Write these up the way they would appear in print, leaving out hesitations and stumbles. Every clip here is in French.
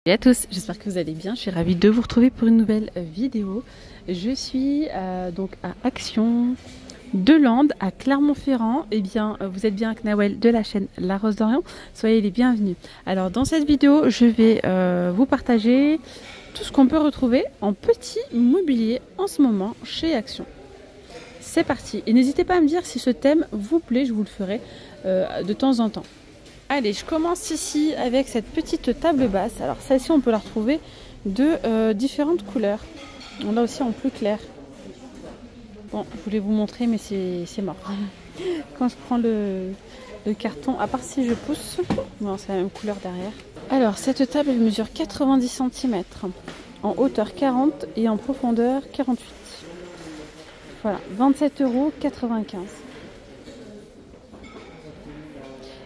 Salut à tous, j'espère que vous allez bien. Je suis ravie de vous retrouver pour une nouvelle vidéo. Je suis donc à Action de Lande à Clermont-Ferrand. Eh bien, vous êtes bien avec Nawel de la chaîne La Rose d'Orient. Soyez les bienvenus. Alors, dans cette vidéo, je vais vous partager tout ce qu'on peut retrouver en petit mobilier en ce moment chez Action. C'est parti. Et n'hésitez pas à me dire si ce thème vous plaît, je vous le ferai de temps en temps. Allez, je commence ici avec cette petite table basse. Alors celle-ci, on peut la retrouver de différentes couleurs. On l'a aussi en plus clair. Bon, je voulais vous montrer, mais c'est mort. Quand je prends le carton, à part si je pousse, bon, c'est la même couleur derrière. Alors, cette table, elle mesure 90 cm, en hauteur 40 et en profondeur 48. Voilà, 27,95 €.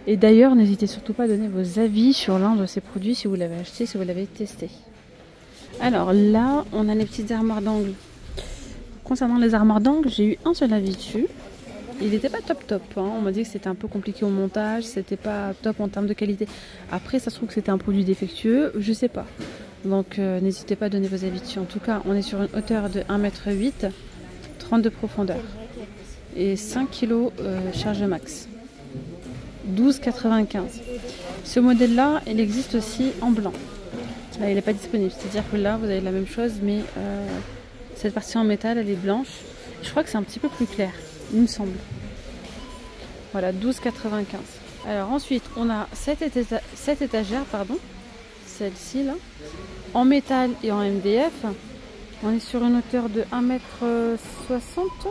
Et d'ailleurs, n'hésitez surtout pas à donner vos avis sur l'un de ces produits si vous l'avez acheté, si vous l'avez testé. Alors là, on a les petites armoires d'angle. Concernant les armoires d'angle, j'ai eu un seul avis dessus. Il n'était pas top. Hein. On m'a dit que c'était un peu compliqué au montage, c'était pas top en termes de qualité. Après, ça se trouve que c'était un produit défectueux, je sais pas. Donc n'hésitez pas à donner vos avis dessus. En tout cas, on est sur une hauteur de 1,8 m, 30 de profondeur. Et 5 kg charge max. 12,95 €. Ce modèle là il existe aussi en blanc. Là il n'est pas disponible, c'est à dire que là vous avez la même chose, mais cette partie en métal elle est blanche. Je crois que c'est un petit peu plus clair, il me semble. Voilà, 12,95 €. Alors ensuite on a cette étagère, pardon, celle-ci là, en métal et en MDF. On est sur une hauteur de 1,60 m.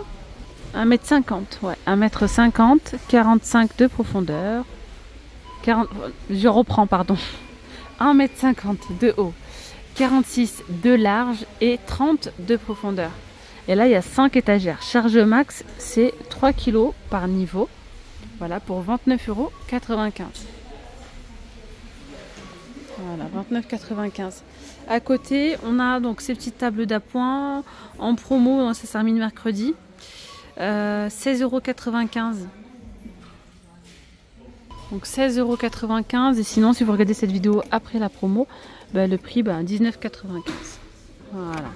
1,50 m, ouais, 1,50 m, 45 de profondeur, 40, je reprends, pardon, 1,50 m de haut, 46 de large et 30 de profondeur. Et là, il y a 5 étagères. Charge max, c'est 3 kg par niveau. Voilà, pour 29,95 €. Voilà, 29,95 €. À côté, on a donc ces petites tables d'appoint en promo, ça termine mercredi. 16,95 €. Donc 16,95 €. Et sinon, si vous regardez cette vidéo après la promo, bah, le prix, 19,95 €. Voilà.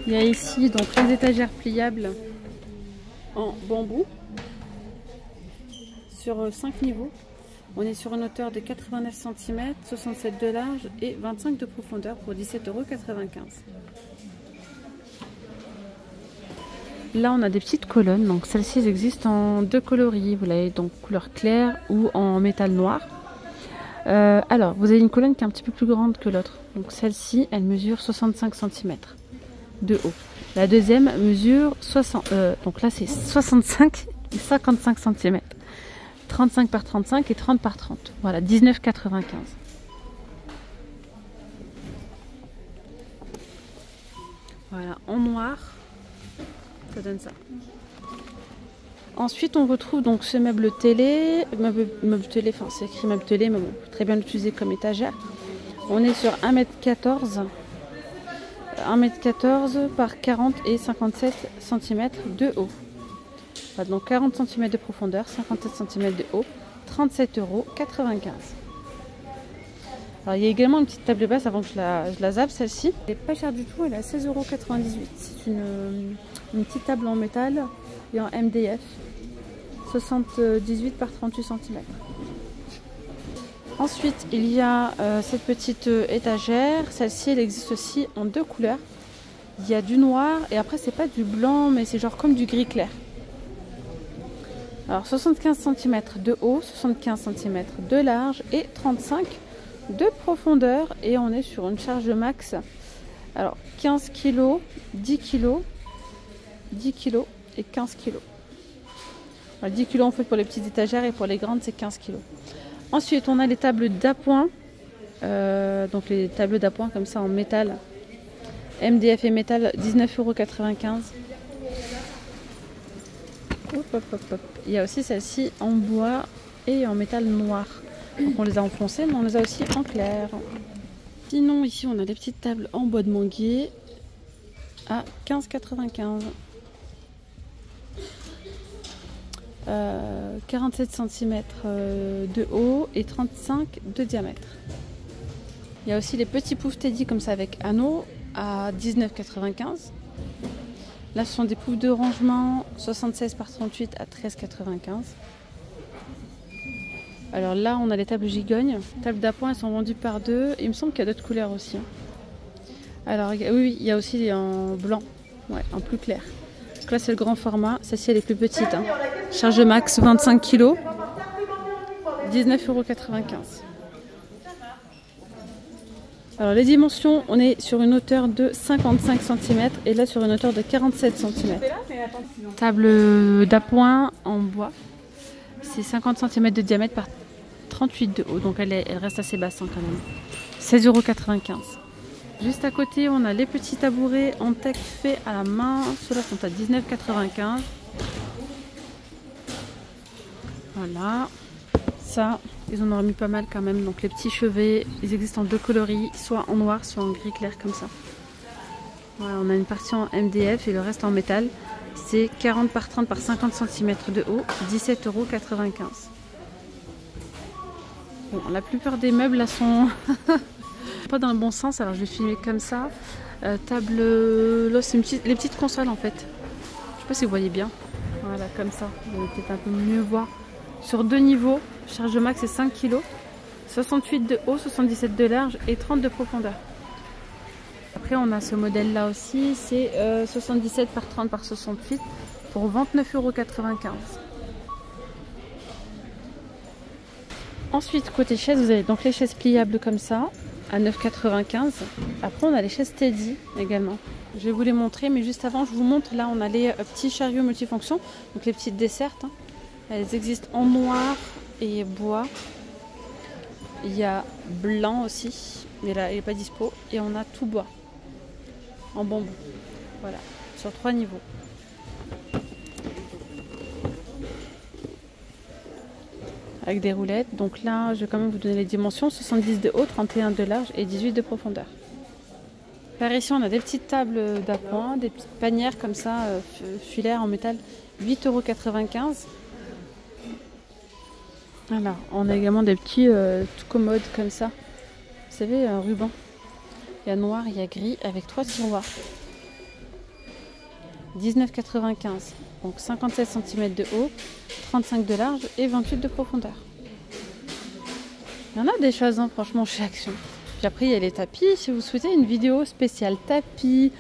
Il y a ici donc les étagères pliables en bambou sur 5 niveaux. On est sur une hauteur de 89 cm, 67 de large et 25 de profondeur pour 17,95 €. Là, on a des petites colonnes. Donc, celles-ci existent en deux coloris. Vous l'avez donc couleur claire ou en métal noir. Alors, vous avez une colonne qui est un petit peu plus grande que l'autre. Donc, celle-ci, elle mesure 65 cm de haut. La deuxième mesure 60. Donc là, c'est 65 et 55 cm. 35 par 35 et 30 par 30. Voilà, 19,95 €. Voilà, en noir. Ça donne ça. Ensuite, on retrouve donc ce meuble télé, enfin c'est écrit meuble télé, mais bon, très bien l'utiliser comme étagère. On est sur 1,14 m, 1,14 m par 40 et 57 cm de haut. Voilà, donc 40 cm de profondeur, 57 cm de haut, 37,95 €. Alors, il y a également une petite table basse avant que je la zappe, celle-ci. Elle n'est pas chère du tout, elle est à 16,98 €. C'est une petite table en métal et en MDF. 78 par 38 cm. Ensuite, il y a cette petite étagère. Celle-ci, elle existe aussi en deux couleurs. Il y a du noir et après, c'est pas du blanc, mais c'est genre comme du gris clair. Alors, 75 cm de haut, 75 cm de large et 35 de profondeur. Et on est sur une charge max. Alors, 15 kg, 10 kg, 10 kg et 15 kg. Alors, 10 kg en fait pour les petites étagères et pour les grandes, c'est 15 kg. Ensuite, on a les tables d'appoint. Donc, les tables d'appoint comme ça en métal. MDF et métal, 19,95 €. Hop, hop, hop, hop. Il y a aussi celle-ci en bois et en métal noir. Donc, on les a en foncé, mais on les a aussi en clair. Sinon, ici, on a les petites tables en bois de manguier à 15,95 €. 47 cm de haut et 35 de diamètre. Il y a aussi les petits poufs Teddy comme ça avec anneaux à 19,95. Là ce sont des poufs de rangement 76 par 38 à 13,95. Alors là on a les tables gigognes. Les tables d'appoint elles sont vendues par deux. Il me semble qu'il y a d'autres couleurs aussi. Alors oui, il y a aussi en blanc, ouais, en plus clair. Donc là c'est le grand format, celle-ci elle est plus petite. Hein. Charge max 25 kg, 19,95 €. Alors les dimensions, on est sur une hauteur de 55 cm et là sur une hauteur de 47 cm. Table d'appoint en bois, c'est 50 cm de diamètre par 38 de haut, donc elle reste assez basse hein, quand même. 16,95 €. Juste à côté, on a les petits tabourets en teck fait à la main. Ceux-là sont à 19,95 €. Voilà. Ça, ils en ont remis pas mal quand même. Donc les petits chevets, ils existent en deux coloris, soit en noir, soit en gris clair comme ça. Voilà, on a une partie en MDF et le reste en métal. C'est 40 par 30 par 50 cm de haut, 17,95 €. Bon, la plupart des meubles là sont... pas dans le bon sens, alors je vais filmer comme ça. Table, là c'est les petites consoles en fait. Je sais pas si vous voyez bien. Voilà, comme ça. Vous allez peut-être un peu mieux voir. Sur deux niveaux, charge max c'est 5 kg. 68 de haut, 77 de large et 30 de profondeur. Après on a ce modèle là aussi, c'est 77 par 30 par 68 pour 29,95 €. Ensuite côté chaises, vous avez donc les chaises pliables comme ça à 9,95 €. Après on a les chaises Teddy également. Je vais vous les montrer, mais juste avant je vous montre, là on a les petits chariots multifonctions, donc les petites dessertes. Hein. Elles existent en noir et bois. Il y a blanc aussi, mais là il n'est pas dispo. Et on a tout bois en bambou. Voilà, sur 3 niveaux. Avec des roulettes. Donc là, je vais quand même vous donner les dimensions. 70 de haut, 31 de large et 18 de profondeur. Par ici, on a des petites tables d'appoint, des petites panières comme ça, filaires en métal, 8,95 €. Alors, on a également des petits tout commodes comme ça. Vous savez, un ruban. Il y a noir, il y a gris avec 3 tiroirs. 19,95 €. Donc 57 cm de haut, 35 de large et 28 de profondeur. Il y en a des choses, hein, franchement, chez Action. Puis après, il y a les tapis. Si vous souhaitez une vidéo spéciale tapis,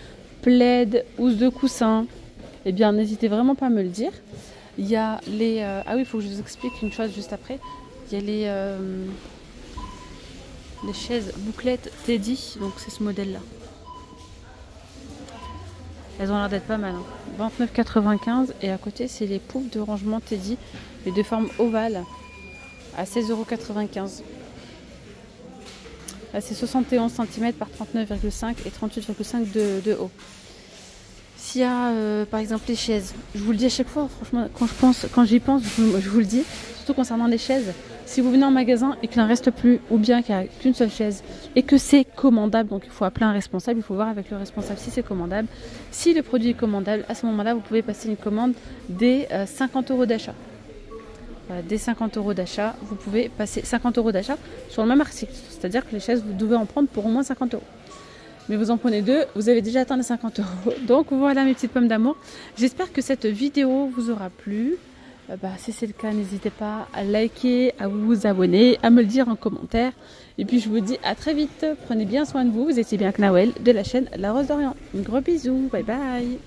plaid, housse de coussin, eh bien, n'hésitez vraiment pas à me le dire. Il y a les... Ah oui, il faut que je vous explique une chose juste après. Il y a les chaises bouclettes Teddy. Donc, c'est ce modèle-là. Elles ont l'air d'être pas mal. Hein. 29,95 € et à côté, c'est les poufs de rangement Teddy, les de forme ovale à 16,95 €. Là, c'est 71 cm par 39,5 et 38,5 de haut. S'il y a par exemple les chaises, je vous le dis à chaque fois, franchement, quand j'y pense, je vous le dis, surtout concernant les chaises. Si vous venez en magasin et qu'il n'en reste plus, ou bien qu'il n'y a qu'une seule chaise et que c'est commandable, donc il faut appeler un responsable, il faut voir avec le responsable si c'est commandable. Si le produit est commandable, à ce moment-là, vous pouvez passer une commande dès 50 € d'achat. Voilà, dès 50 € d'achat, vous pouvez passer 50 € d'achat sur le même article. C'est-à-dire que les chaises, vous devez en prendre pour au moins 50 €. Mais vous en prenez deux, vous avez déjà atteint les 50 €. Donc voilà mes petites pommes d'amour. J'espère que cette vidéo vous aura plu. Si c'est le cas, n'hésitez pas à liker, à vous abonner, à me le dire en commentaire. Et puis je vous dis à très vite. Prenez bien soin de vous. Vous étiez bien avec Nawel de la chaîne La Rose d'Orient. Un gros bisou. Bye bye.